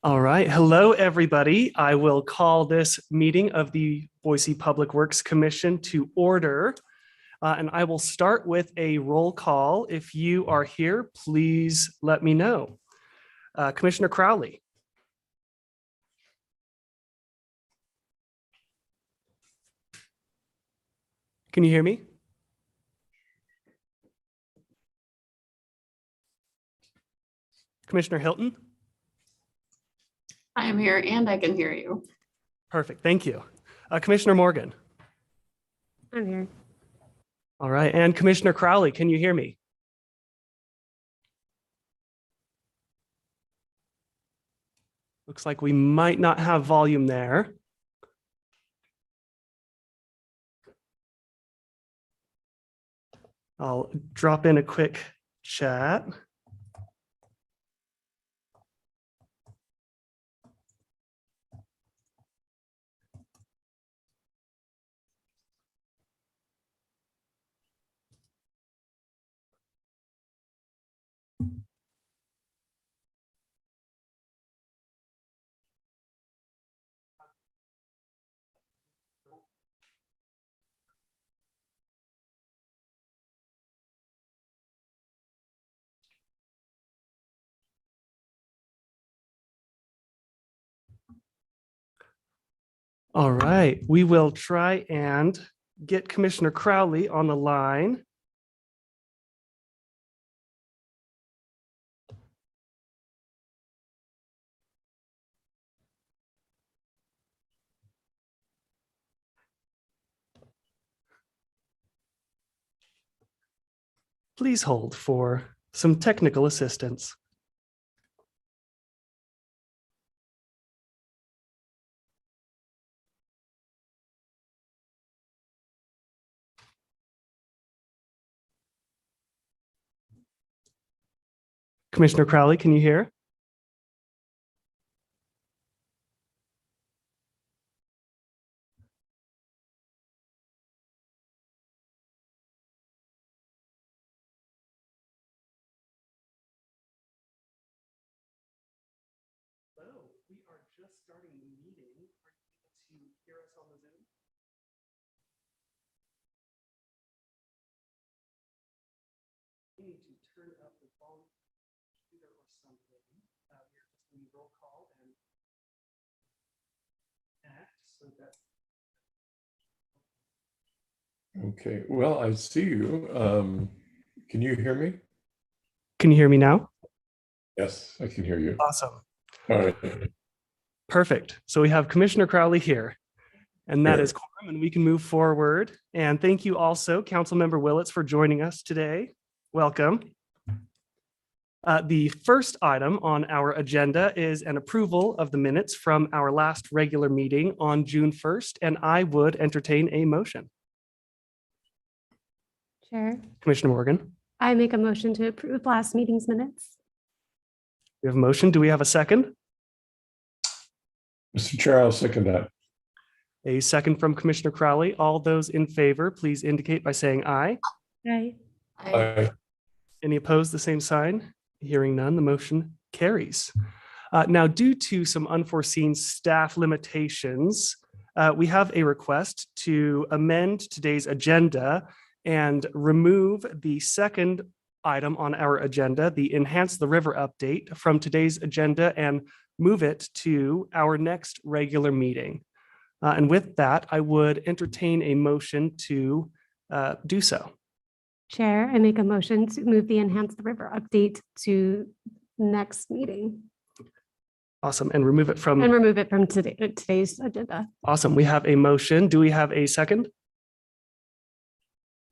All right. Hello, everybody. I will call this meeting of the Boise Public Works Commission to order. And I will start with a roll call. If you are here, please let me know. Commissioner Crowley. Can you hear me? Commissioner Hilton? I am here and I can hear you. Perfect. Thank you. Commissioner Morgan? I'm here. All right. And Commissioner Crowley, can you hear me? Looks like we might not have volume there. I'll drop in a quick chat. All right, we will try and get Commissioner Crowley on the line. Please hold for some technical assistance. Commissioner Crowley, can you hear? Hello, we are just starting the meeting. Are you able to hear us on the Zoom? We need to turn up the volume or something. We're just going to roll call and act so that. Okay, well, I see you. Can you hear me? Can you hear me now? Yes, I can hear you. Awesome. All right. Perfect. So we have Commissioner Crowley here, and that is quorum, and we can move forward. And thank you also, Councilmember Willits, for joining us today. Welcome. The first item on our agenda is an approval of the minutes from our last regular meeting on June 1st, and I would entertain a motion. Chair, Commissioner Morgan, I make a motion to approve last meeting's minutes. we have a motion. Do we have a second? Mr. Chair, I'll second that. A second from Commissioner Crowley. All those in favor, please indicate by saying aye. Aye. Aye. Any opposed, the same sign? Hearing none, the motion carries. Now, due to some unforeseen staff limitations, we have a request to amend today's agenda and remove the second item on our agenda, the Enhance the River update, from today's agenda and move it to our next regular meeting. And with that, I would entertain a motion to do so. Chair, I make a motion to move the Enhance the River update to next meeting Awesome. And remove it from. and remove it from today's agenda. Awesome. We have a motion. Do we have a second?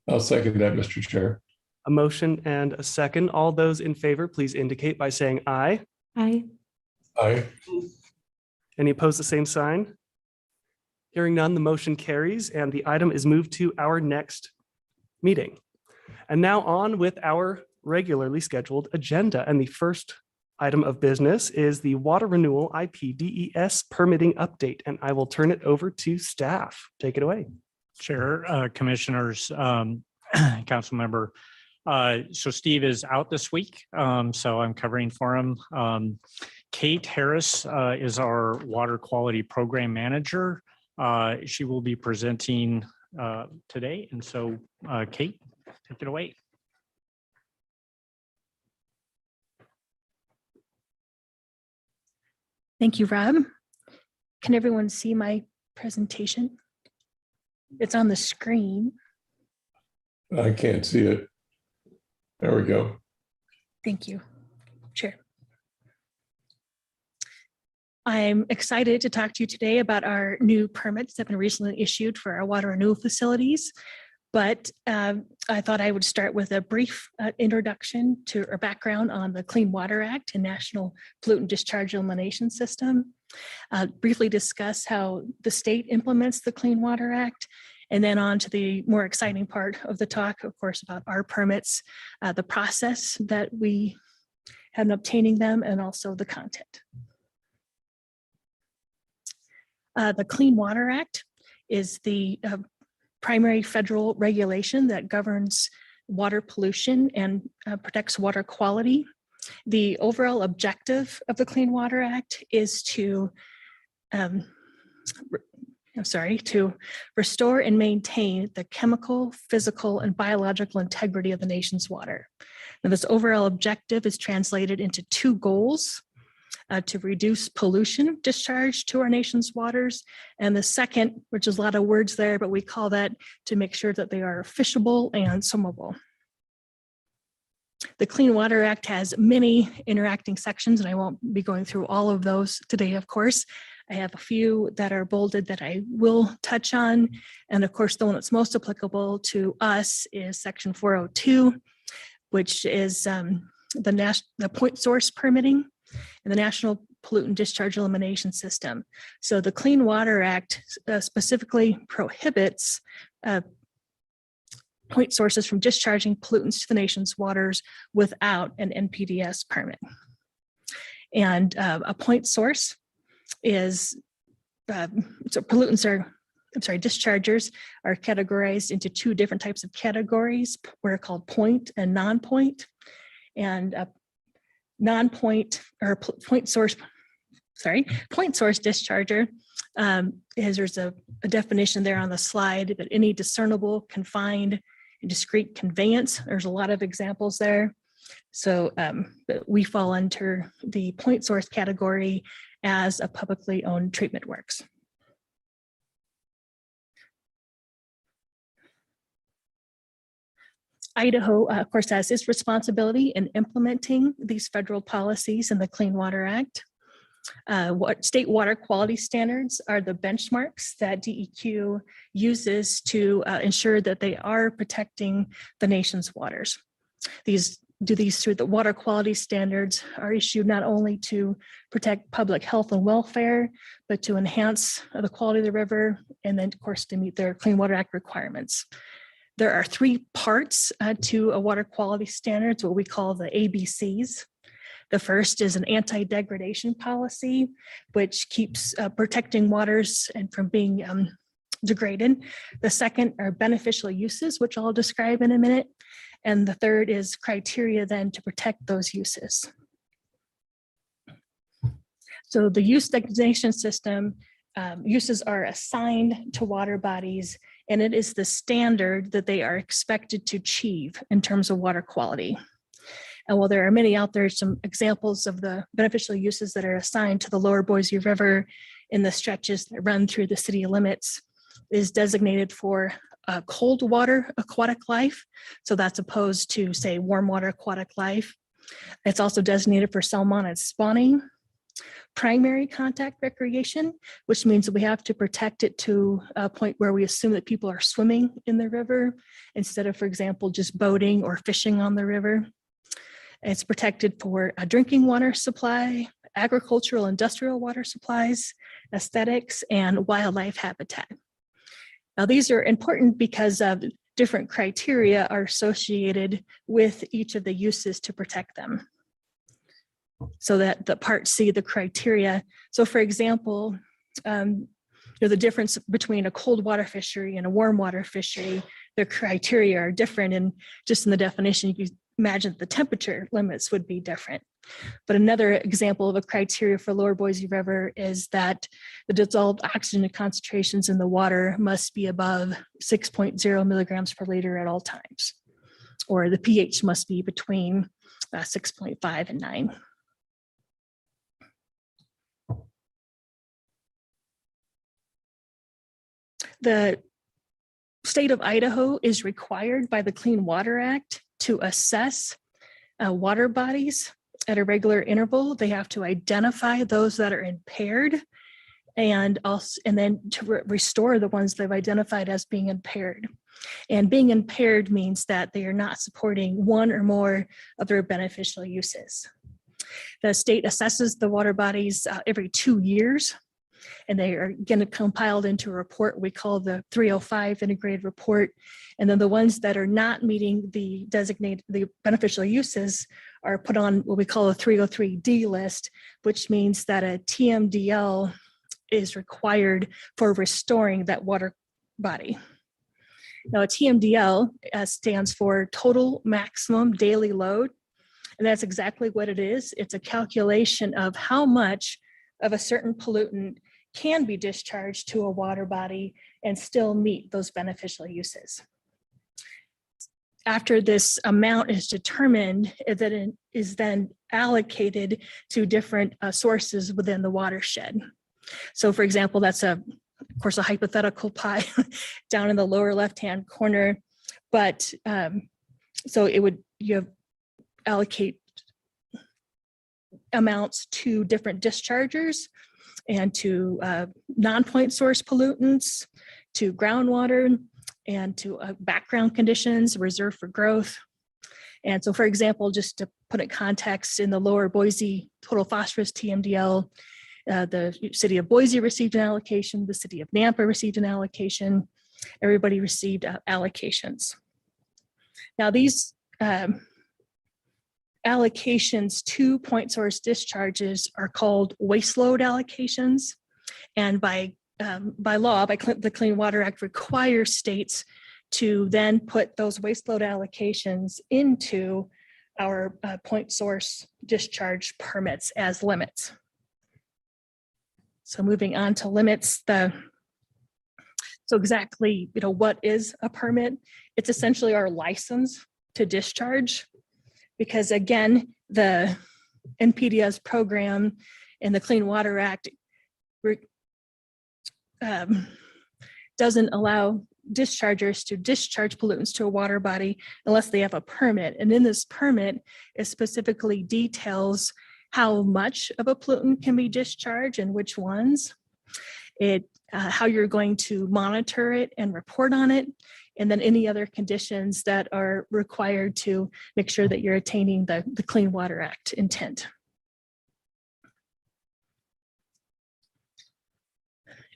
I'll second that, Mr. Chair. A motion and a second. All those in favor, please indicate by saying aye. Aye. Aye. Any opposed, the same sign? Hearing none, the motion carries and the item is moved to our next meeting. And now on with our regularly scheduled agenda. And the first item of business is the Water Renewal IPDES permitting update. And I will turn it over to staff. Take it away. Chair, Commissioners, Councilmember So Steve is out this week, so I'm covering for him. Kate Harris is our water quality program manager. She will be presenting today. And so Kate, take it away. Thank you, Rob. Can everyone see my presentation? It's on the screen. I can't see it. There we go. Thank you, Chair. I'm excited to talk to you today about our new permits that have been recently issued for our water renewal facilities. But I thought I would start with a brief introduction to or background on the Clean Water Act and National Pollutant Discharge Elimination System. Briefly discuss how the state implements the Clean Water Act, and then on to the more exciting part of the talk, of course, about our permits, the process that we have in obtaining them, and also the content. The Clean Water Act is the primary federal regulation that governs water pollution and protects water quality. The overall objective of the Clean Water Act is to restore and maintain the chemical, physical, and biological integrity of the nation's water. Now, this overall objective is translated into two goals: to reduce pollution discharge to our nation's waters. And the second, which is a lot of words there, but we call that to make sure that they are fishable and swimmable. The Clean Water Act has many interacting sections, and I won't be going through all of those today, of course. I have a few that are bolded that I will touch on. And of course, the one that's most applicable to us is Section 402, which is the point source permitting and the National Pollutant Discharge Elimination System. So the Clean Water Act specifically prohibits point sources from discharging pollutants to the nation's waters without an NPDES permit. And a point source is, dischargers are categorized into two different types of categories. We're called point and non-point. And non-point or point source discharger there's a definition there on the slide, that any discernible, confined, and discrete conveyance. There's a lot of examples there. So we fall under the point source category as a publicly owned treatment works. Idaho, of course, has its responsibility in implementing these federal policies in the Clean Water Act. What state water quality standards are the benchmarks that DEQ uses to ensure that they are protecting the nation's waters. These through the water quality standards are issued not only to protect public health and welfare, but to enhance the quality of the river, and then of course to meet their Clean Water Act requirements. There are three parts to a water quality standards, what we call the ABCs. The first is an anti-degradation policy, which keeps protecting waters and from being degraded. The second are beneficial uses, which I'll describe in a minute. And the third is criteria then to protect those uses. So the use designation system, uses are assigned to water bodies, and it is the standard that they are expected to achieve in terms of water quality. And while there are many out there, some examples of the beneficial uses that are assigned to the lower Boise River in the stretches that run through the city limits is designated for cold water aquatic life. So that's opposed to, say, warm water aquatic life. It's also designated for salmon spawning. Primary contact recreation, which means that we have to protect it to a point where we assume that people are swimming in the river instead of, for example, just boating or fishing on the river. It's protected for a drinking water supply, agricultural, industrial water supplies, aesthetics, and wildlife habitat. Now, these are important because of different criteria are associated with each of the uses to protect them. So that the part C, the criteria. So for example, the difference between a cold water fishery and a warm water fishery, the criteria are different, and just in the definition, you can imagine the temperature limits would be different. But another example of a criteria for lower Boise River is that the dissolved oxygen concentrations in the water must be above 6.0 milligrams per liter at all times, or the pH must be between 6.5 and 9. The state of Idaho is required by the Clean Water Act to assess water bodies at a regular interval. They have to identify those that are impaired and then to restore the ones they've identified as being impaired. And being impaired means that they are not supporting one or more of their beneficial uses. The state assesses the water bodies every 2 years, and they are again compiled into a report we call the 305 integrated report. And then the ones that are not meeting the beneficial uses are put on what we call a 303D list, which means that a TMDL is required for restoring that water body. Now, a TMDL stands for total maximum daily load, and that's exactly what it is. It's a calculation of how much of a certain pollutant can be discharged to a water body and still meet those beneficial uses. After this amount is determined, it is then allocated to different sources within the watershed. So for example, that's of course, a hypothetical pie down in the lower left-hand corner, but so you allocate amounts to different dischargers and to non-point source pollutants, to groundwater, and to background conditions reserved for growth. And so, for example, just to put it in context, in the lower Boise total phosphorus TMDL, the city of Boise received an allocation, the city of Nampa received an allocation, everybody received allocations. Now these allocations to point source discharges are called waste load allocations. And by law, the Clean Water Act requires states to then put those waste load allocations into our point source discharge permits as limits. So moving on to limits, so exactly, what is a permit? It's essentially our license to discharge, because again, the NPDES program and the Clean Water Act doesn't allow dischargers to discharge pollutants to a water body unless they have a permit. And in this permit, it specifically details how much of a pollutant can be discharged and which ones, how you're going to monitor it and report on it, and then any other conditions that are required to make sure that you're attaining the Clean Water Act intent.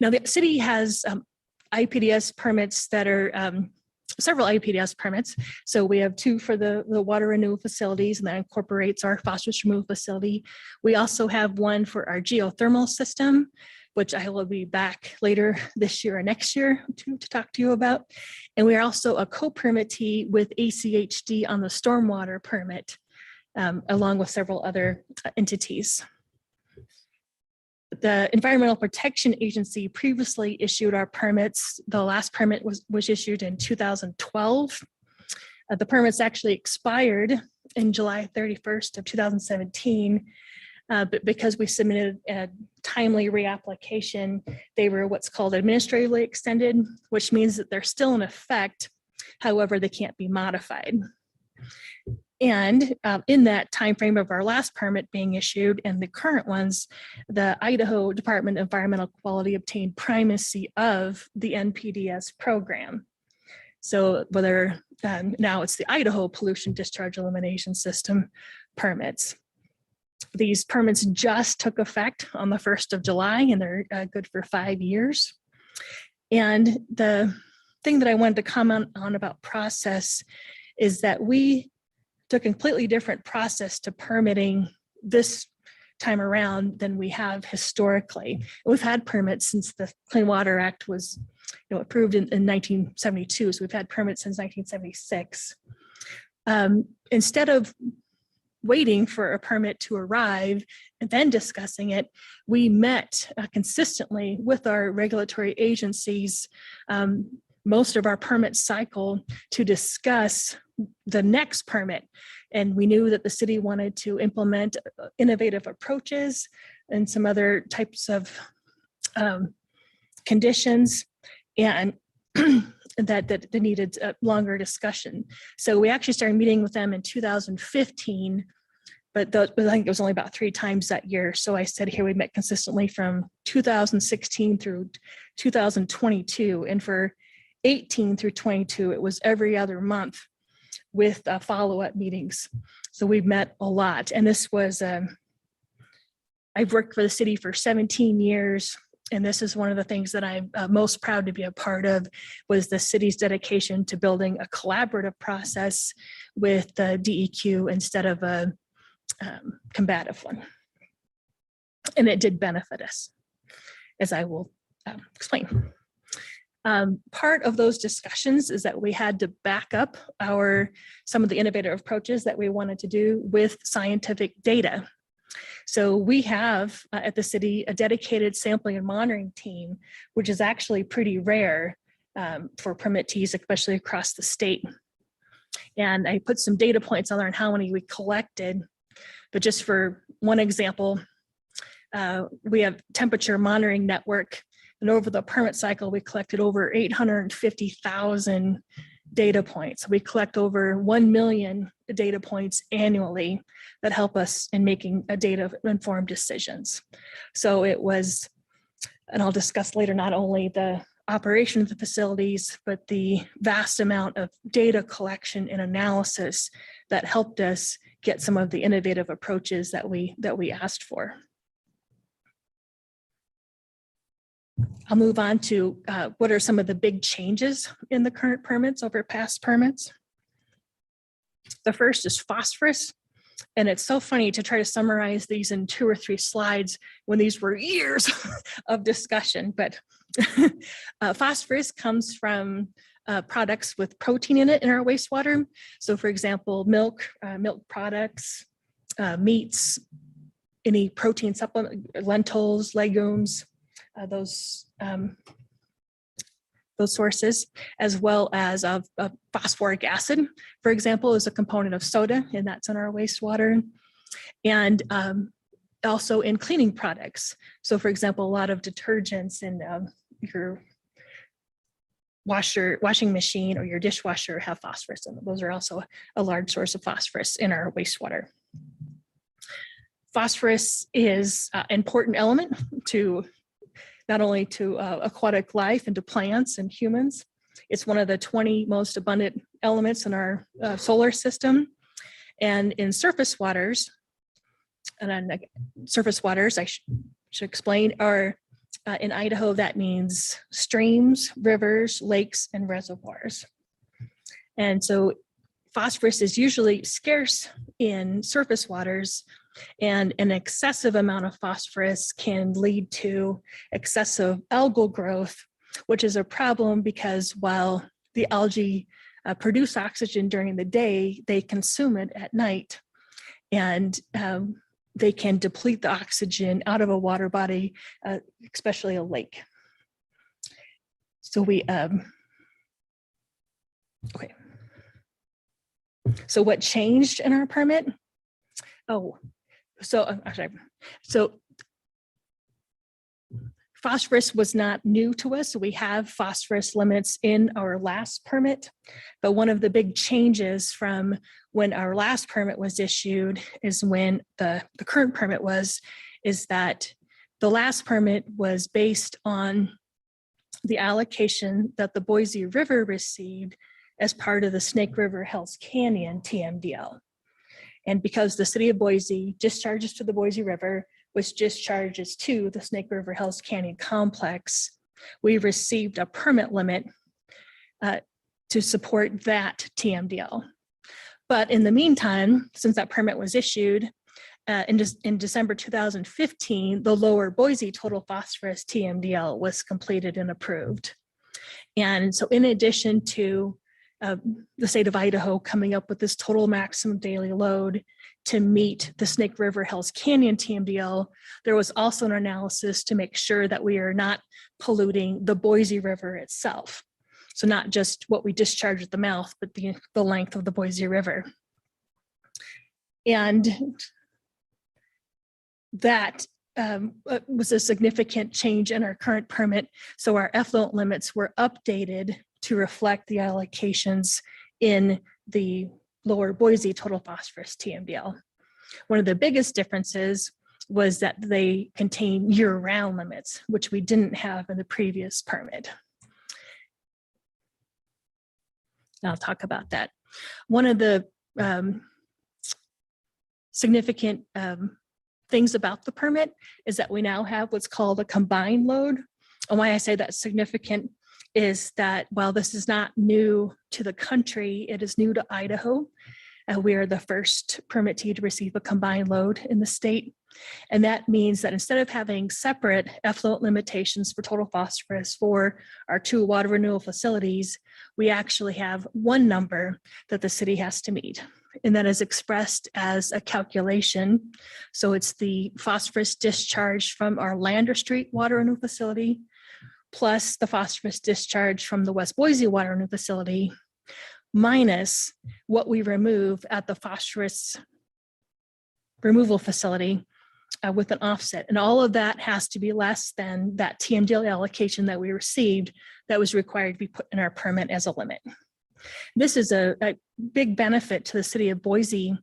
Now, the city has IPDES permits that are several IPDES permits. So we have 2 for the water renewal facilities, and that incorporates our phosphorus removal facility. We also have 1 for our geothermal system, which I will be back later this year or next year to talk to you about. And we are also a co-permittee with ACHD on the stormwater permit, along with several other entities. The Environmental Protection Agency previously issued our permits. The last permit was issued in 2012. The permits actually expired in July 31st of 2017, but because we submitted a timely reapplication, they were what's called administratively extended, which means that they're still in effect. However, they can't be modified. And in that timeframe of our last permit being issued and the current ones, the Idaho Department of Environmental Quality obtained primacy of the NPDES program. So whether now it's the Idaho Pollution Discharge Elimination System permits. These permits just took effect on the 1st of July, and they're good for 5 years. And the thing that I wanted to comment on about process is that we took a completely different process to permitting this time around than we have historically. We've had permits since the Clean Water Act was approved in 1972. So we've had permits since 1976. Instead of waiting for a permit to arrive and then discussing it, we met consistently with our regulatory agencies most of our permit cycle to discuss the next permit. And we knew that the city wanted to implement innovative approaches and some other types of conditions, and that they needed a longer discussion. So we actually started meeting with them in 2015, but I think it was only about 3 times that year. So I said here we met consistently from 2016 through 2022. And for 18 through 22, it was every other month with follow-up meetings. So we've met a lot. And this was, I've worked for the city for 17 years. And this is one of the things that I'm most proud to be a part of, was the city's dedication to building a collaborative process with the DEQ instead of a combative one. And it did benefit us, as I will explain. Part of those discussions is that we had to back up some of the innovative approaches that we wanted to do with scientific data. So we have at the city a dedicated sampling and monitoring team, which is actually pretty rare for permittees, especially across the state. And I put some data points on there on how many we collected. But just for one example, we have temperature monitoring network. And over the permit cycle, we collected over 850,000 data points. We collect over 1 million data points annually that help us in making data-informed decisions. So it was, and I'll discuss later, not only the operation of the facilities, but the vast amount of data collection and analysis that helped us get some of the innovative approaches that we asked for. I'll move on to what are some of the big changes in the current permits over past permits. The first is phosphorus. And it's so funny to try to summarize these in 2 or 3 slides when these were years of discussion. But phosphorus comes from products with protein in it in our wastewater. So for example, milk products, meats, any protein supplement, lentils, legumes, those sources, as well as phosphoric acid, for example, is a component of soda, and that's in our wastewater. And also in cleaning products. So for example, a lot of detergents in your washing machine or your dishwasher have phosphorus in them. Those are also a large source of phosphorus in our wastewater. Phosphorus is an important element to not only to aquatic life and to plants and humans. It's one of the 20 most abundant elements in our solar system. And in surface waters, I should explain, are in Idaho, that means streams, rivers, lakes, and reservoirs. And so phosphorus is usually scarce in surface waters, and an excessive amount of phosphorus can lead to excessive algal growth, which is a problem because while the algae produce oxygen during the day, they consume it at night. And they can deplete the oxygen out of a water body, especially a lake. So okay. So what changed in our permit? So phosphorus was not new to us. So we have phosphorus limits in our last permit, but one of the big changes from when our last permit was issued is when the current permit is that the last permit was based on the allocation that the Boise River received as part of the Snake River Hell's Canyon TMDL. And because the city of Boise discharges to the Boise River, which discharges to the Snake River Hell's Canyon complex, we received a permit limit to support that TMDL. But in the meantime, since that permit was issued in December 2015, the lower Boise total phosphorus TMDL was completed and approved. And so in addition to the state of Idaho coming up with this total maximum daily load to meet the Snake River Hells Canyon TMDL, there was also an analysis to make sure that we are not polluting the Boise River itself. So not just what we discharge at the mouth, but the length of the Boise River. And that was a significant change in our current permit. So our effluent limits were updated to reflect the allocations in the lower Boise total phosphorus TMDL. One of the biggest differences was that they contain year-round limits, which we didn't have in the previous permit. I'll talk about that. One of the significant things about the permit is that we now have what's called a combined load. And why I say that's significant is that while this is not new to the country, it is new to Idaho. We are the first permittee to receive a combined load in the state. And that means that instead of having separate effluent limitations for total phosphorus for our 2 water renewal facilities, we actually have one number that the city has to meet. And that is expressed as a calculation. So it's the phosphorus discharge from our Lander Street water renewal facility, plus the phosphorus discharge from the West Boise water renewal facility, minus what we remove at the phosphorus removal facility with an offset. And all of that has to be less than that TMDL allocation that we received that was required to be put in our permit as a limit. This is a big benefit to the city of Boise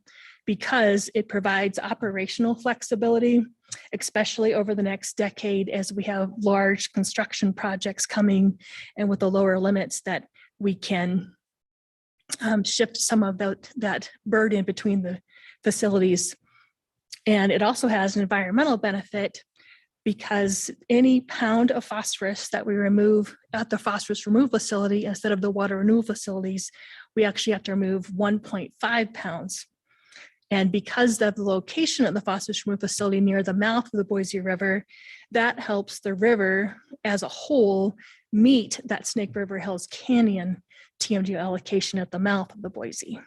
because it provides operational flexibility, especially over the next decade as we have large construction projects coming, and with the lower limits that we can shift some of that burden between the facilities. And it also has an environmental benefit because any pound of phosphorus that we remove at the phosphorus removal facility instead of the water renewal facilities, we actually have to remove 1.5 pounds. And because of the location of the phosphorus removal facility near the mouth of the Boise River, that helps the river as a whole meet that Snake River Hells Canyon TMDL allocation at the mouth of the Boise.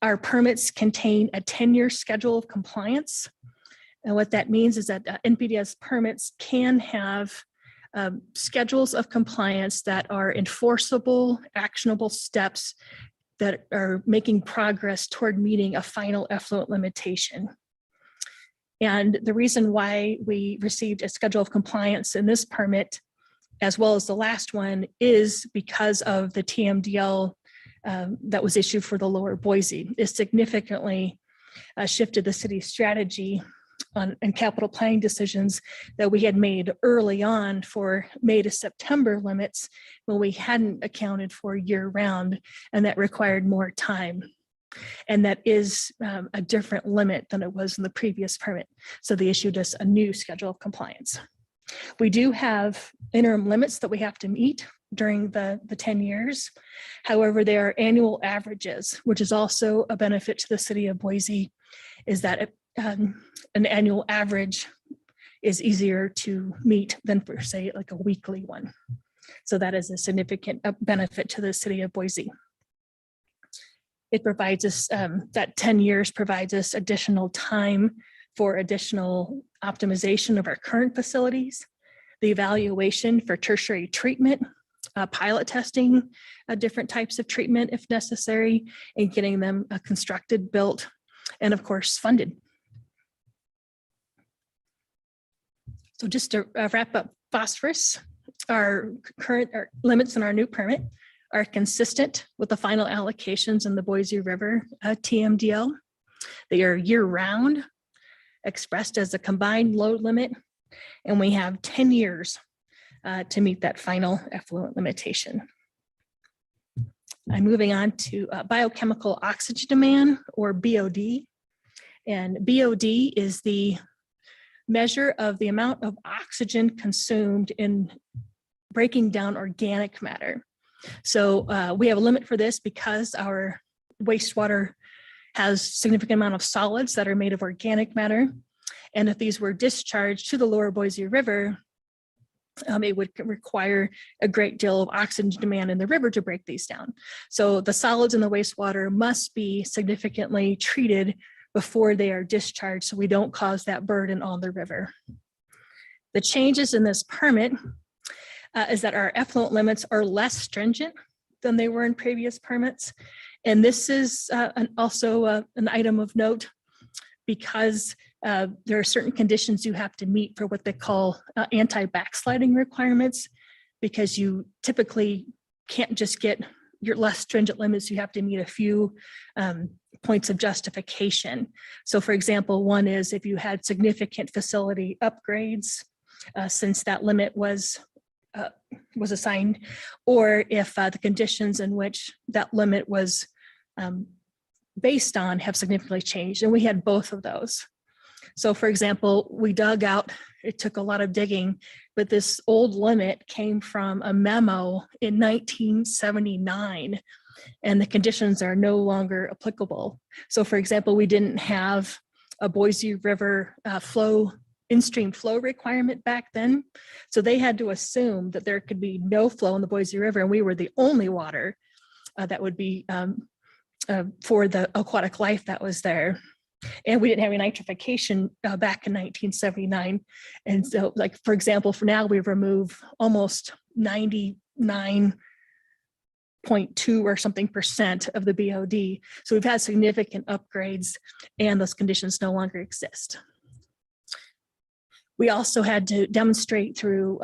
Our permits contain a 10-year schedule of compliance. And what that means is that NPDES permits can have schedules of compliance that are enforceable, actionable steps that are making progress toward meeting a final effluent limitation. And the reason why we received a schedule of compliance in this permit, as well as the last one, is because of the TMDL that was issued for the lower Boise. It significantly shifted the city's strategy and capital planning decisions that we had made early on for May to September limits when we hadn't accounted for year round, and that required more time. And that is a different limit than it was in the previous permit. So they issued us a new schedule of compliance. We do have interim limits that we have to meet during the 10 years. However, they are annual averages, which is also a benefit to the city of Boise, is that an annual average is easier to meet than for, say, like a weekly one. So that is a significant benefit to the city of Boise. It provides us, that 10 years provides us additional time for additional optimization of our current facilities, the evaluation for tertiary treatment, pilot testing, different types of treatment if necessary, and getting them constructed, built, and of course funded. So just to wrap up phosphorus, our current limits in our new permit are consistent with the final allocations in the Boise River TMDL. They are year-round, expressed as a combined load limit, and we have 10 years to meet that final effluent limitation. I'm moving on to biochemical oxygen demand, or BOD. And BOD is the measure of the amount of oxygen consumed in breaking down organic matter. So we have a limit for this because our wastewater has significant amount of solids that are made of organic matter. And if these were discharged to the lower Boise River, it would require a great deal of oxygen demand in the river to break these down. So the solids in the wastewater must be significantly treated before they are discharged so we don't cause that burden on the river. The changes in this permit is that our effluent limits are less stringent than they were in previous permits. And this is also an item of note because there are certain conditions you have to meet for what they call anti-backsliding requirements, because you typically can't just get your less stringent limits. You have to meet a few points of justification. So for example, one is if you had significant facility upgrades since that limit was assigned, or if the conditions in which that limit was based on have significantly changed. And we had both of those. So for example, we dug out, it took a lot of digging, but this old limit came from a memo in 1979, and the conditions are no longer applicable. So for example, we didn't have a Boise River in-stream flow requirement back then. So they had to assume that there could be no flow in the Boise River, and we were the only water that would be for the aquatic life that was there. And we didn't have any nitrification back in 1979. And so, like, for example, for now, we remove almost 99.2 or something % of the BOD. So we've had significant upgrades, and those conditions no longer exist. We also had to demonstrate through,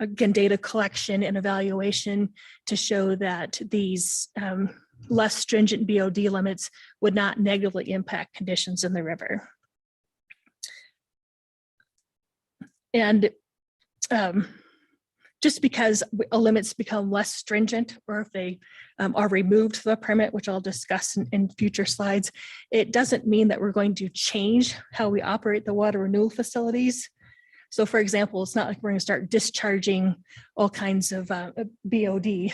again, data collection and evaluation to show that these less stringent BOD limits would not negatively impact conditions in the river. And just because limits become less stringent, or if they are removed from the permit, which I'll discuss in future slides, it doesn't mean that we're going to change how we operate the water renewal facilities. So for example, it's not like we're going to start discharging all kinds of BOD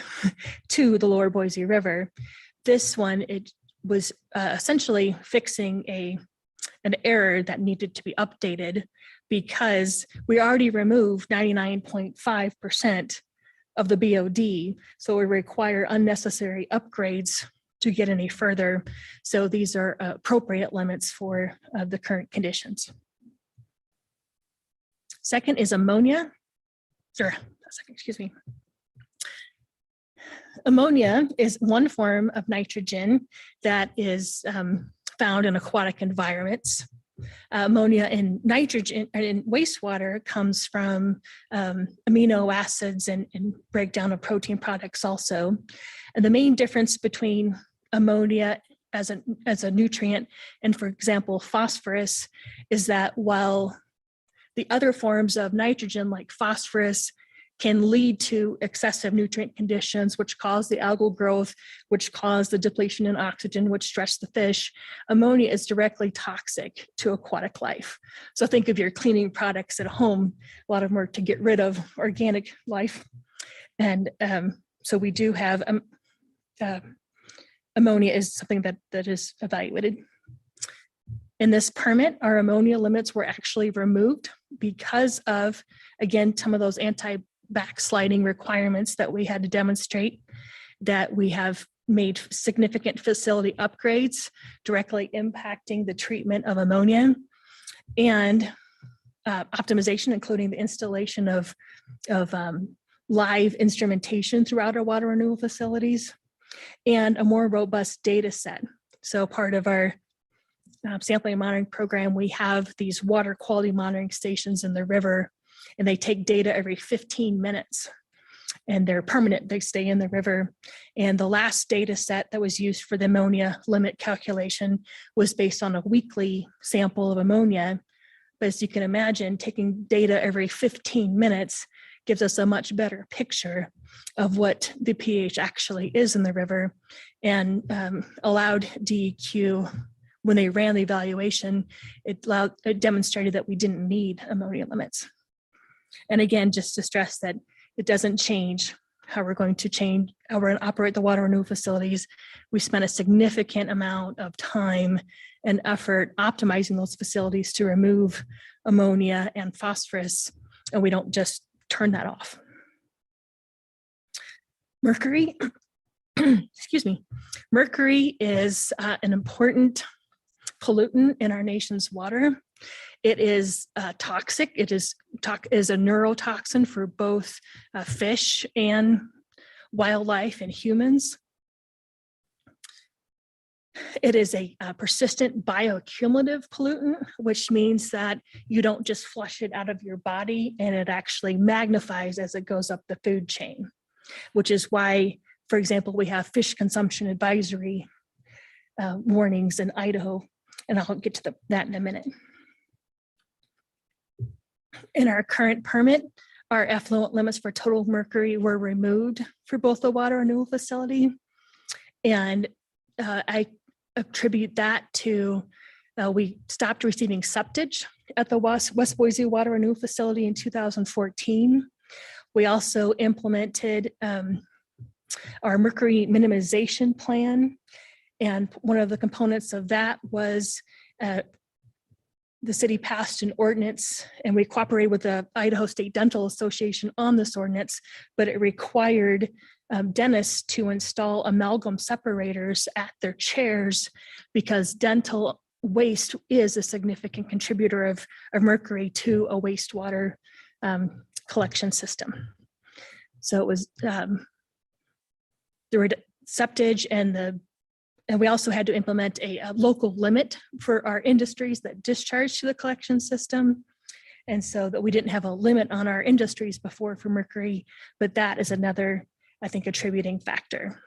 to the lower Boise River. This one, it was essentially fixing an error that needed to be updated, because we already removed 99.5% of the BOD. So we require unnecessary upgrades to get any further. So these are appropriate limits for the current conditions. Second is ammonia. Excuse me. Ammonia is one form of nitrogen that is found in aquatic environments. Ammonia in nitrogen and in wastewater comes from amino acids and breakdown of protein products also. And the main difference between ammonia as a nutrient and, for example, phosphorus, is that while the other forms of nitrogen like phosphorus can lead to excessive nutrient conditions, which cause the algal growth, which cause the depletion in oxygen, which stress the fish, ammonia is directly toxic to aquatic life. So think of your cleaning products at home. A lot of them are to get rid of organic life. And so we do have ammonia is something that is evaluated. In this permit, our ammonia limits were actually removed because of, again, some of those anti-backsliding requirements that we had to demonstrate, that we have made significant facility upgrades directly impacting the treatment of ammonia, and optimization, including the installation of live instrumentation throughout our water renewal facilities, and a more robust data set. So part of our sampling and monitoring program, we have these water quality monitoring stations in the river, and they take data every 15 minutes, and they're permanent. They stay in the river. And the last data set that was used for the ammonia limit calculation was based on a weekly sample of ammonia. But as you can imagine, taking data every 15 minutes gives us a much better picture of what the pH actually is in the river, and allowed DEQ, when they ran the evaluation, it demonstrated that we didn't need ammonia limits. And again, just to stress that it doesn't change how we're going to operate the water renewal facilities. We spent a significant amount of time and effort optimizing those facilities to remove ammonia and phosphorus. And we don't just turn that off. Mercury, excuse me, mercury is an important pollutant in our nation's water. It is toxic. It is a neurotoxin for both fish and wildlife and humans. It is a persistent bioaccumulative pollutant, which means that you don't just flush it out of your body, and it actually magnifies as it goes up the food chain, which is why, for example, we have fish consumption advisory warnings in Idaho, and I'll get to that in a minute. In our current permit, our effluent limits for total mercury were removed for both the water renewal facility, and I attribute that to we stopped receiving septage at the West Boise Water Renewal Facility in 2014. We also implemented our Mercury Minimization Plan, and one of the components of that was the city passed an ordinance, and we cooperated with the Idaho State Dental Association on this ordinance, but it required dentists to install amalgam separators at their chairs because dental waste is a significant contributor of mercury to a wastewater collection system. So it was there were septage, and we also had to implement a local limit for our industries that discharge to the collection system. And so that we didn't have a limit on our industries before for mercury, but that is another, I think, attributing factor.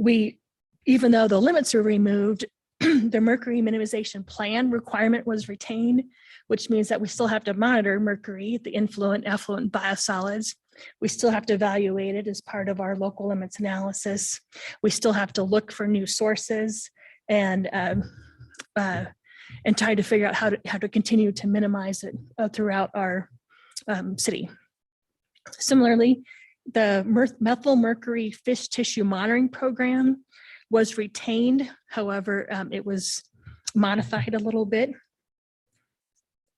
Even though the limits were removed, the Mercury Minimization Plan requirement was retained, which means that we still have to monitor mercury, the influent, effluent biosolids. We still have to evaluate it as part of our local limits analysis. We still have to look for new sources and try to figure out how to continue to minimize it throughout our city. Similarly, the methylmercury fish tissue monitoring program was retained. However, it was modified a little bit.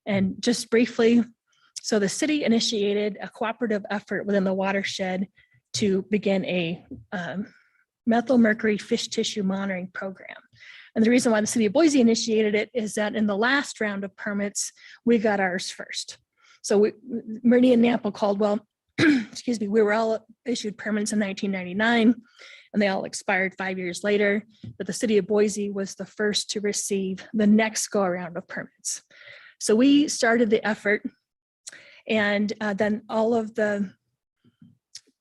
And just briefly, so the city initiated a cooperative effort within the watershed to begin a methylmercury fish tissue monitoring program. And the reason why the city of Boise initiated it is that in the last round of permits, we got ours first. So Meridian Nampa Caldwell, excuse me, we were all issued permits in 1999, and they all expired 5 years later. But the city of Boise was the first to receive the next go around of permits. So we started the effort, and then all of the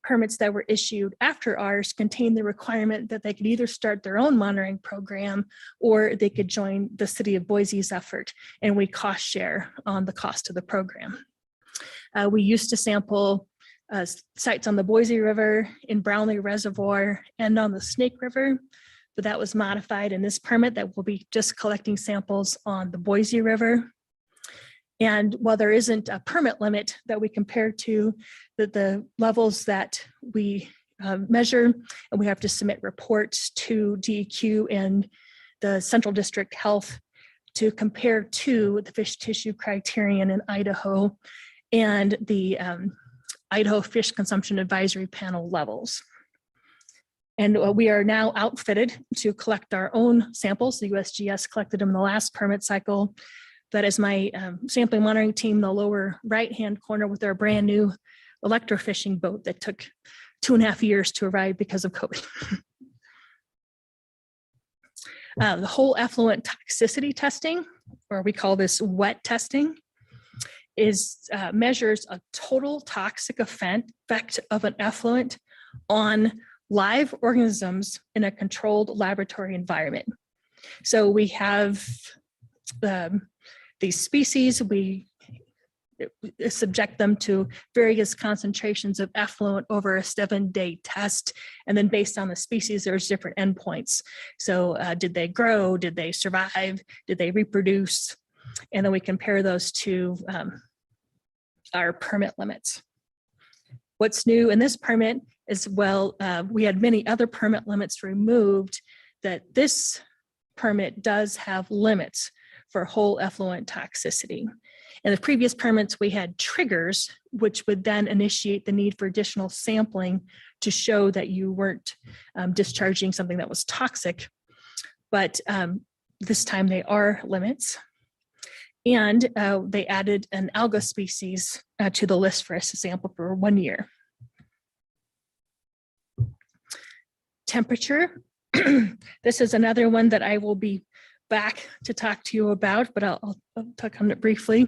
permits that were issued after ours contained the requirement that they could either start their own monitoring program or they could join the city of Boise's effort, and we cost share on the cost of the program. We used to sample sites on the Boise River, in Brownlee Reservoir, and on the Snake River, but that was modified in this permit that will be just collecting samples on the Boise River. And while there isn't a permit limit that we compare to, the levels that we measure, and we have to submit reports to DEQ and the Central District Health to compare to the fish tissue criterion in Idaho and the Idaho Fish Consumption Advisory Panel levels. And we are now outfitted to collect our own samples. The USGS collected them in the last permit cycle. That is my sampling monitoring team, the lower right-hand corner, with our brand new electrofishing boat that took 2.5 years to arrive because of COVID. The whole effluent toxicity testing, or we call this wet testing, is measures a total toxic effect of an effluent on live organisms in a controlled laboratory environment. So we have these species, we subject them to various concentrations of effluent over a 7-day test. And then based on the species, there's different endpoints. So did they grow? Did they survive? Did they reproduce? And then we compare those to our permit limits. What's new in this permit is, well, we had many other permit limits removed, that this permit does have limits for whole effluent toxicity. In the previous permits, we had triggers, which would then initiate the need for additional sampling to show that you weren't discharging something that was toxic. But this time they are limits. And they added an alga species to the list for us to sample for 1 year. Temperature. This is another one that I will be back to talk to you about, but I'll talk on it briefly.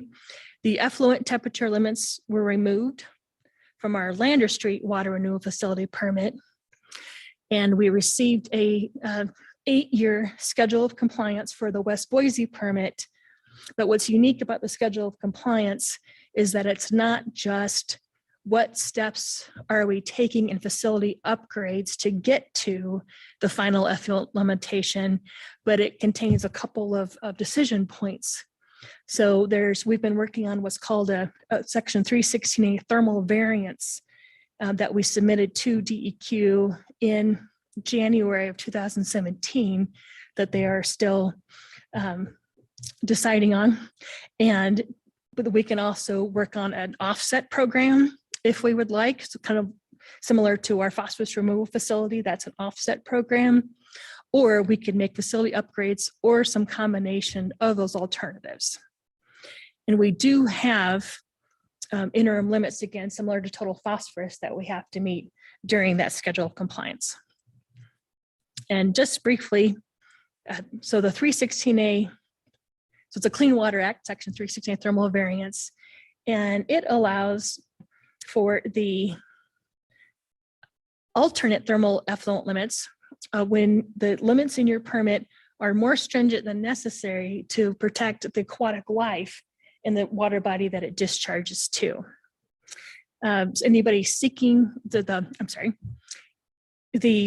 The effluent temperature limits were removed from our Lander Street water renewal facility permit, and we received a 8-year schedule of compliance for the West Boise permit. But what's unique about the schedule of compliance is that it's not just what steps are we taking in facility upgrades to get to the final effluent limitation, but it contains a couple of decision points. So we've been working on what's called a section 316A thermal variance that we submitted to DEQ in January of 2017 that they are still deciding on. But we can also work on an offset program if we would like, so kind of similar to our phosphorus removal facility, that's an offset program, or we could make facility upgrades or some combination of those alternatives. And we do have interim limits, again, similar to total phosphorus that we have to meet during that schedule of compliance. And just briefly, so the 316A, so it's a Clean Water Act, Section 316A thermal variance, and it allows for the alternate thermal effluent limits when the limits in your permit are more stringent than necessary to protect the aquatic life in the water body that it discharges to. Anybody seeking the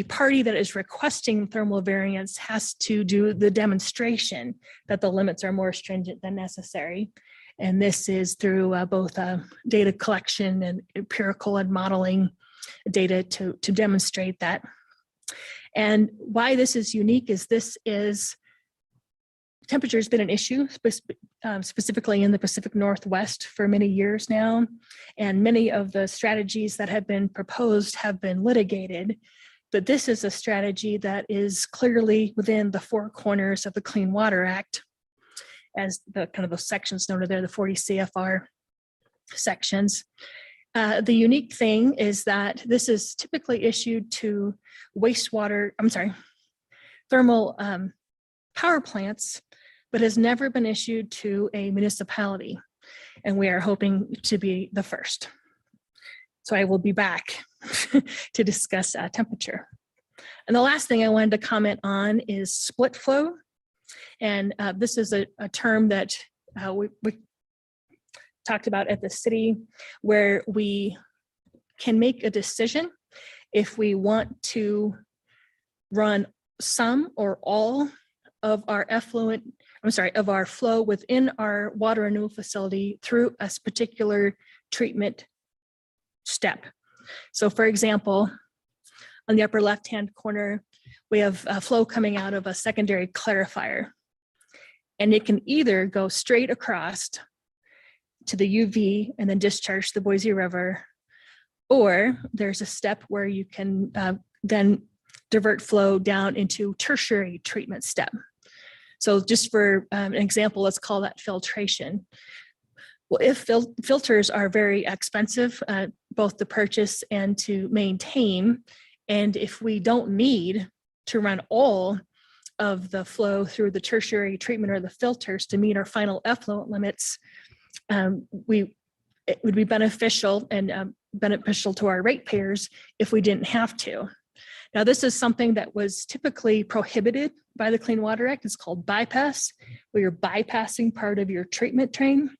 party that is requesting thermal variance has to do the demonstration that the limits are more stringent than necessary. And this is through both data collection and empirical and modeling data to demonstrate that. And why this is unique is temperature has been an issue, specifically in the Pacific Northwest for many years now. And many of the strategies that have been proposed have been litigated. But this is a strategy that is clearly within the four corners of the Clean Water Act, as the kind of the sections noted there, the 40 CFR sections. The unique thing is that this is typically issued to thermal power plants, but has never been issued to a municipality. And we are hoping to be the first. So I will be back to discuss temperature. And the last thing I wanted to comment on is split flow. And this is a term that we talked about at the city, where we can make a decision if we want to run some or all of our of our flow within our water renewal facility through a particular treatment step. So for example, on the upper left-hand corner, we have flow coming out of a secondary clarifier. And it can either go straight across to the UV and then discharge the Boise River, or there's a step where you can then divert flow down into tertiary treatment step. So just for an example, let's call that filtration. Well, if filters are very expensive, both to purchase and to maintain, and if we don't need to run all of the flow through the tertiary treatment or the filters to meet our final effluent limits, it would be beneficial and beneficial to our ratepayers if we didn't have to. Now, this is something that was typically prohibited by the Clean Water Act. It's called bypass, where you're bypassing part of your treatment train.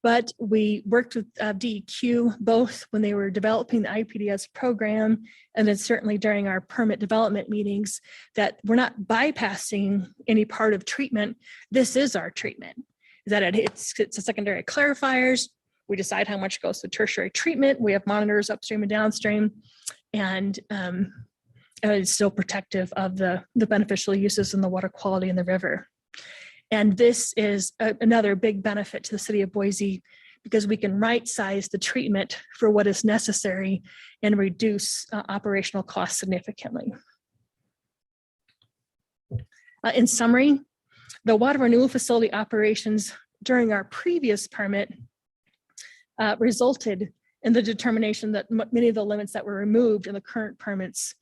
But we worked with DEQ both when they were developing the IPDES program, and then certainly during our permit development meetings, that we're not bypassing any part of treatment. This is our treatment. That it's a secondary clarifiers. We decide how much goes to tertiary treatment. We have monitors upstream and downstream, and it's still protective of the beneficial uses in the water quality in the river. And this is another big benefit to the city of Boise, because we can right-size the treatment for what is necessary and reduce operational costs significantly. In summary, the water renewal facility operations during our previous permit resulted in the determination that many of the limits that were removed in the current permits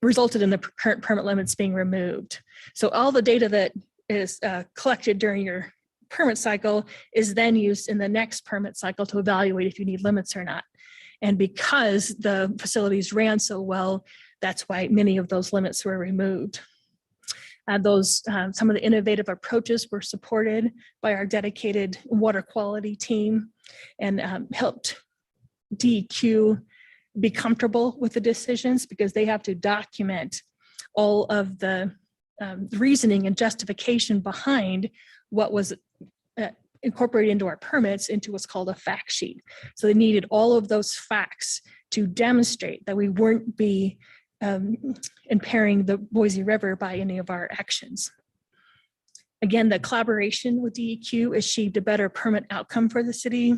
resulted in the current permit limits being removed. So all the data that is collected during your permit cycle is then used in the next permit cycle to evaluate if you need limits or not. And because the facilities ran so well, that's why many of those limits were removed. Some of the innovative approaches were supported by our dedicated water quality team and helped DEQ be comfortable with the decisions, because they have to document all of the reasoning and justification behind what was incorporated into our permits into what's called a fact sheet. So they needed all of those facts to demonstrate that we weren't be impairing the Boise River by any of our actions. Again, the collaboration with DEQ achieved a better permit outcome for the city.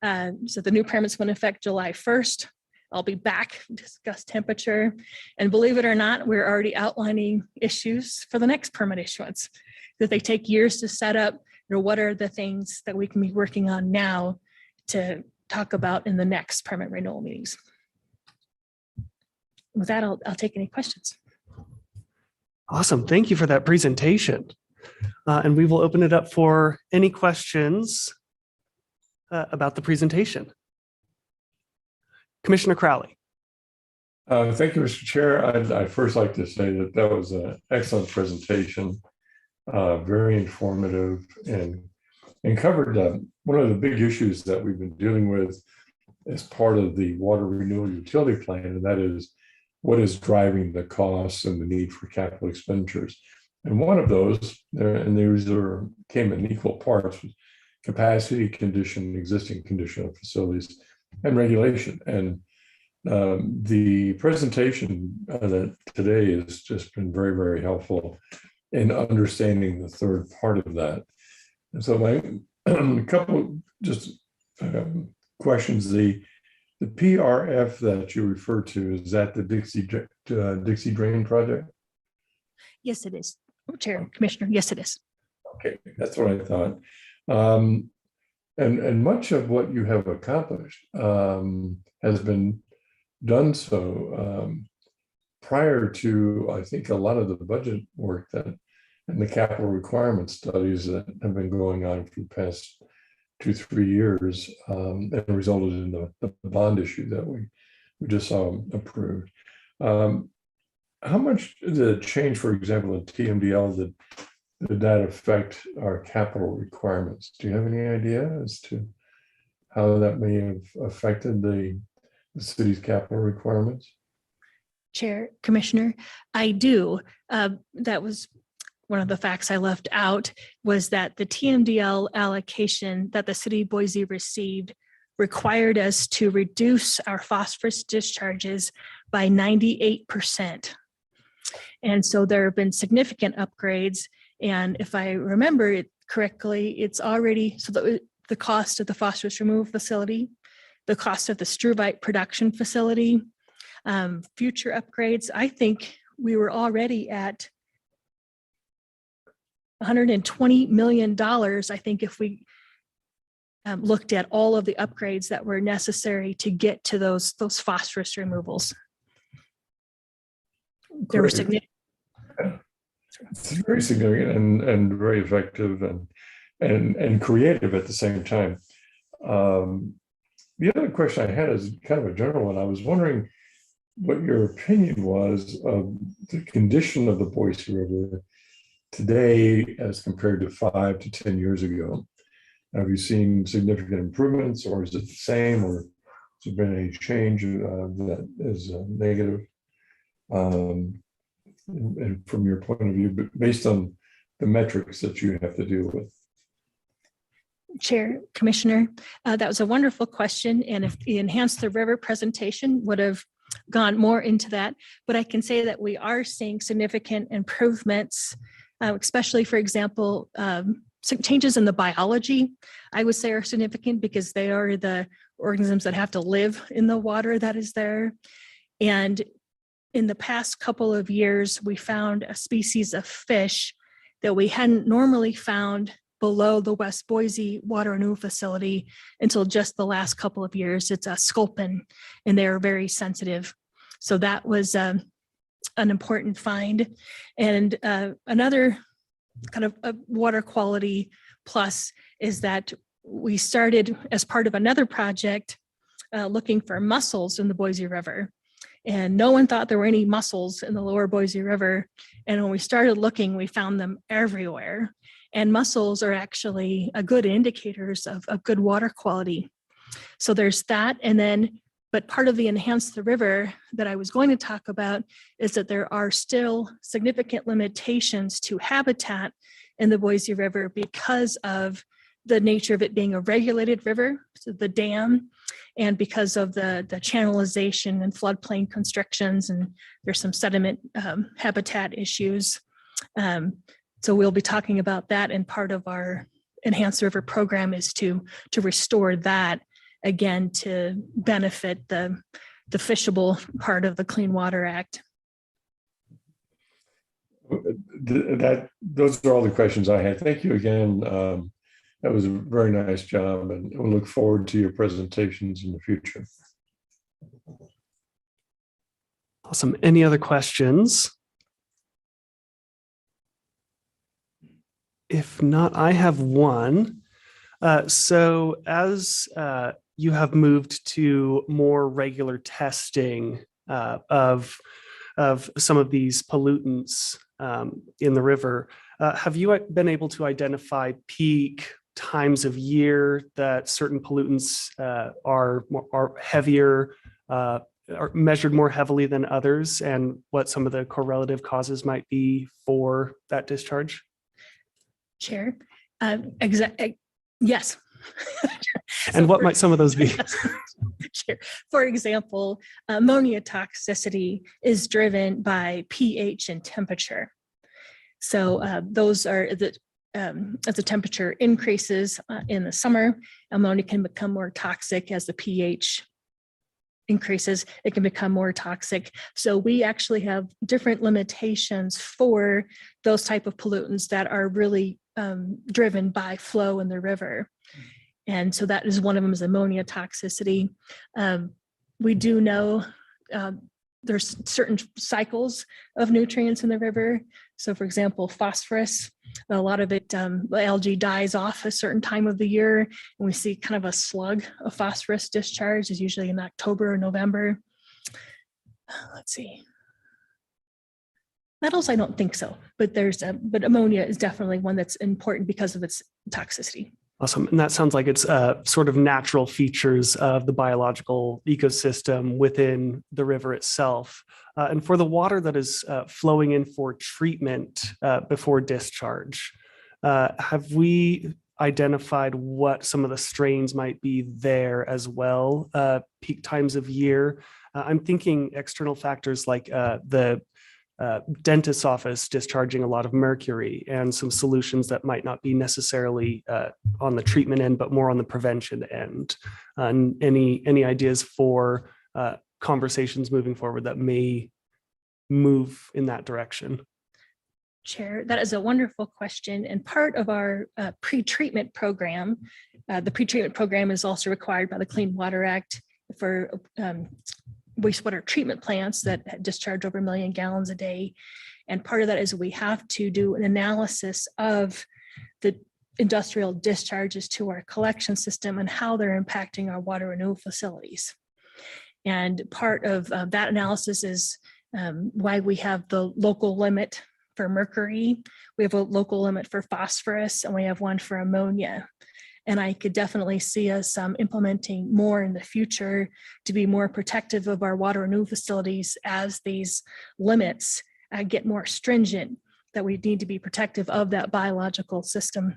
So the new permits went into effect July 1st. I'll be back to discuss temperature. And believe it or not, we're already outlining issues for the next permit issuance, that they take years to set up. What are the things that we can be working on now to talk about in the next permit renewal meetings? With that, I'll take any questions. Awesome. Thank you for that presentation. And we will open it up for any questions about the presentation. Commissioner Crowley. Thank you, Mr. Chair. I'd first like to say that that was an excellent presentation, very informative, and covered one of the big issues that we've been dealing with as part of the water renewal utility plan, and that is what is driving the costs and the need for capital expenditures. And one of those, and these came in equal parts, was capacity, condition, existing condition of facilities, and regulation. And the presentation that today has just been very, very helpful in understanding the third part of that. And so a couple just questions. The PRF that you refer to, is that the Dixie Drain project? Yes, it is. Chair, Commissioner, yes, it is. Okay, that's what I thought. And much of what you have accomplished has been done so prior to, I think, a lot of the budget work that and the capital requirement studies that have been going on for the past 2-3 years and resulted in the bond issue that we just saw approved. How much did it change, for example, in TMDL, did that affect our capital requirements? Do you have any idea as to how that may have affected the city's capital requirements? Chair, Commissioner, I do. That was one of the facts I left out, was that the TMDL allocation that the city of Boise received required us to reduce our phosphorus discharges by 98%. And so there have been significant upgrades. And if I remember it correctly, it's already, so the cost of the phosphorus removal facility, the cost of the struvite production facility, future upgrades, I think we were already at $120 million, I think, if we looked at all of the upgrades that were necessary to get to those phosphorus removals. They were significant. It's very significant and very effective and creative at the same time. The other question I had is kind of a general one. I was wondering what your opinion was of the condition of the Boise River today as compared to 5 to 10 years ago. Have you seen significant improvements, or is it the same, or has there been any change that is negative? And from your point of view, but based on the metrics that you have to deal with? Chair, Commissioner, that was a wonderful question. And if the Enhance the River presentation would have gone more into that, but I can say that we are seeing significant improvements especially, for example, some changes in the biology, I would say are significant because they are the organisms that have to live in the water that is there. And in the past couple of years, we found a species of fish that we hadn't normally found below the West Boise water renewal facility until just the last couple of years. It's a sculpin, and they're very sensitive. So that was an important find. And another kind of a water quality plus is that we started as part of another project looking for mussels in the Boise River. And no one thought there were any mussels in the lower Boise River. And when we started looking, we found them everywhere. And mussels are actually a good indicators of good water quality. So there's that. And then, but part of the Enhance the River that I was going to talk about is that there are still significant limitations to habitat in the Boise River because of the nature of it being a regulated river, so the dam, and because of the channelization and floodplain constrictions, and there's some sediment habitat issues. So we'll be talking about that, and part of our Enhance the River program is to restore that again to benefit the fishable part of the Clean Water Act. Those are all the questions I had. Thank you again. That was a very nice job, and we'll look forward to your presentations in the future. Awesome. Any other questions? If not, I have one. So as you have moved to more regular testing of some of these pollutants in the river, have you been able to identify peak times of year that certain pollutants are heavier, are measured more heavily than others, and what some of the correlative causes might be for that discharge? Chair, yes. And what might some of those be? Sure. For example, ammonia toxicity is driven by pH and temperature. So those are as the temperature increases in the summer, ammonia can become more toxic. As the pH increases, it can become more toxic. So we actually have different limitations for those type of pollutants that are really driven by flow in the river. And so that is one of them, is ammonia toxicity. We do know there's certain cycles of nutrients in the river. So for example, phosphorus, a lot of it, the algae dies off a certain time of the year, and we see kind of a slug of phosphorus discharge is usually in October or November. Let's see. Metals, I don't think so, but but ammonia is definitely one that's important because of its toxicity. Awesome. And that sounds like it's sort of natural features of the biological ecosystem within the river itself. And for the water that is flowing in for treatment before discharge, have we identified what some of the strains might be there as well, peak times of year? I'm thinking external factors like the dentist's office discharging a lot of mercury, and some solutions that might not be necessarily on the treatment end, but more on the prevention end. Any ideas for conversations moving forward that may move in that direction? Chair, that is a wonderful question. And part of our pre-treatment program, the pre-treatment program is also required by the Clean Water Act for wastewater treatment plants that discharge over 1 million gallons a day. And part of that is we have to do an analysis of the industrial discharges to our collection system and how they're impacting our water renewal facilities. And part of that analysis is why we have the local limit for mercury. We have a local limit for phosphorus, and we have one for ammonia. And I could definitely see us implementing more in the future to be more protective of our water renewal facilities as these limits get more stringent, that we need to be protective of that biological system.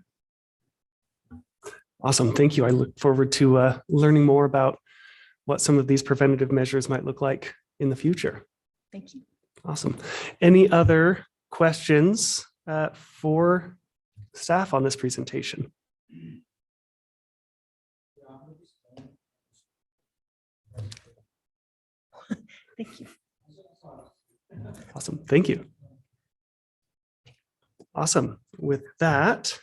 Awesome. Thank you. I look forward to learning more about what some of these preventative measures might look like in the future. Thank you. Awesome. Any other questions for staff on this presentation? Thank you. Awesome. Thank you. Awesome. With that,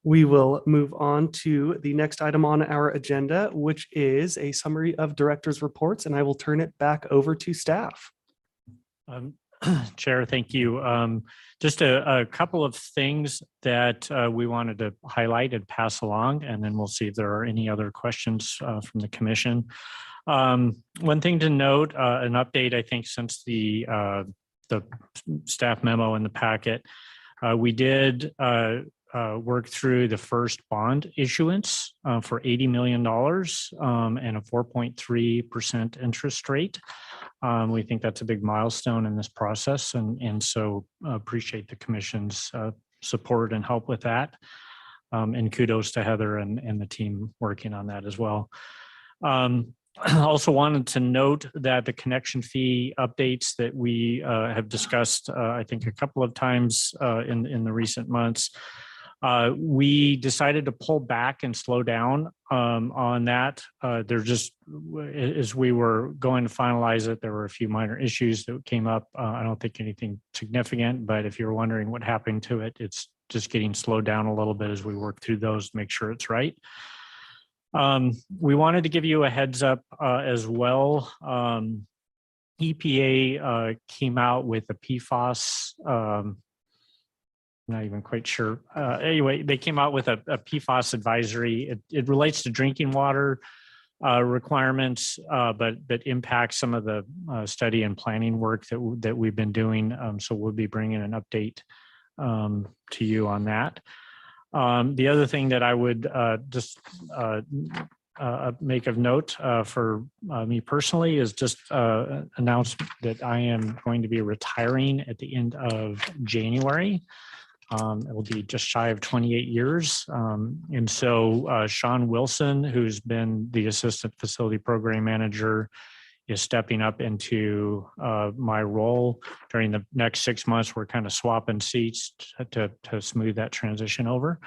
we will move on to the next item on our agenda, which is a summary of directors' reports, and I will turn it back over to staff. Chair, thank you. Just a couple of things that we wanted to highlight and pass along, and then we'll see if there are any other questions from the commission. One thing to note, an update, I think, since the staff memo in the packet, we did work through the first bond issuance for $80 million and a 4.3% interest rate. We think that's a big milestone in this process, and so appreciate the commission's support and help with that. And kudos to Heather and the team working on that as well. Also wanted to note that the connection fee updates that we have discussed, I think a couple of times in the recent months, we decided to pull back and slow down on that. There just, as we were going to finalize it, there were a few minor issues that came up. I don't think anything significant, but if you're wondering what happened to it, it's just getting slowed down a little bit as we work through those to make sure it's right. We wanted to give you a heads up as well. EPA came out with a PFOS, not even quite sure. Anyway, they came out with a PFOS advisory. It relates to drinking water requirements, but impacts some of the study and planning work that we've been doing. So we'll be bringing an update to you on that. The other thing that I would just make of note for me personally is just announce that I am going to be retiring at the end of January. It will be just shy of 28 years. And so Sean Wilson, who's been the Assistant Facility Program Manager, is stepping up into my role. During the next 6 months, we're kind of swapping seats to smooth that transition over.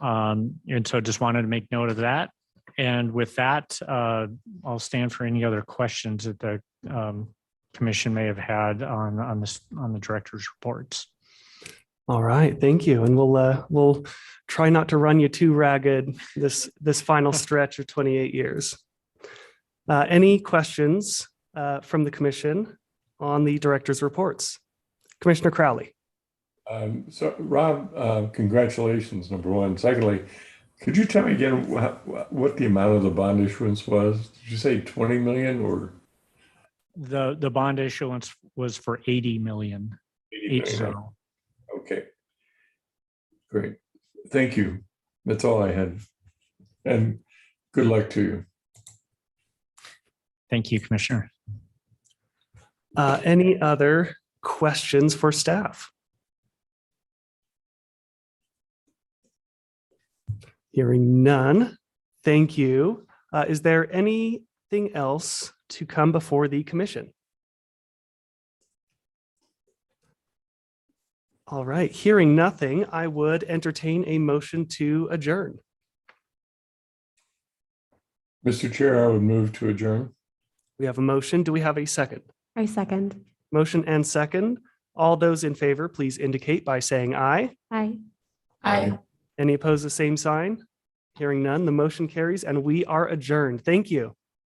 And so just wanted to make note of that. And with that, I'll stand for any other questions that the commission may have had on the director's reports. All right, thank you. And we'll try not to run you too ragged this final stretch of 28 years. Any questions from the commission on the director's reports? Commissioner Crowley. So Rob, congratulations, number one. Secondly, could you tell me again what the amount of the bond issuance was? Did you say 20 million or? The bond issuance was for 80 million. 80 million. Okay, great. Thank you. That's all I had. And good luck to you. Thank you, Commissioner. Any other questions for staff? Hearing none, thank you. Is there anything else to come before the commission? All right, hearing nothing, I would entertain a motion to adjourn. Mr. Chair, I would move to adjourn. We have a motion. Do we have a second? I second. Motion and second. All those in favor, please indicate by saying aye. Aye. Aye. Any opposed, the same sign? Hearing none, the motion carries and we are adjourned. Thank you.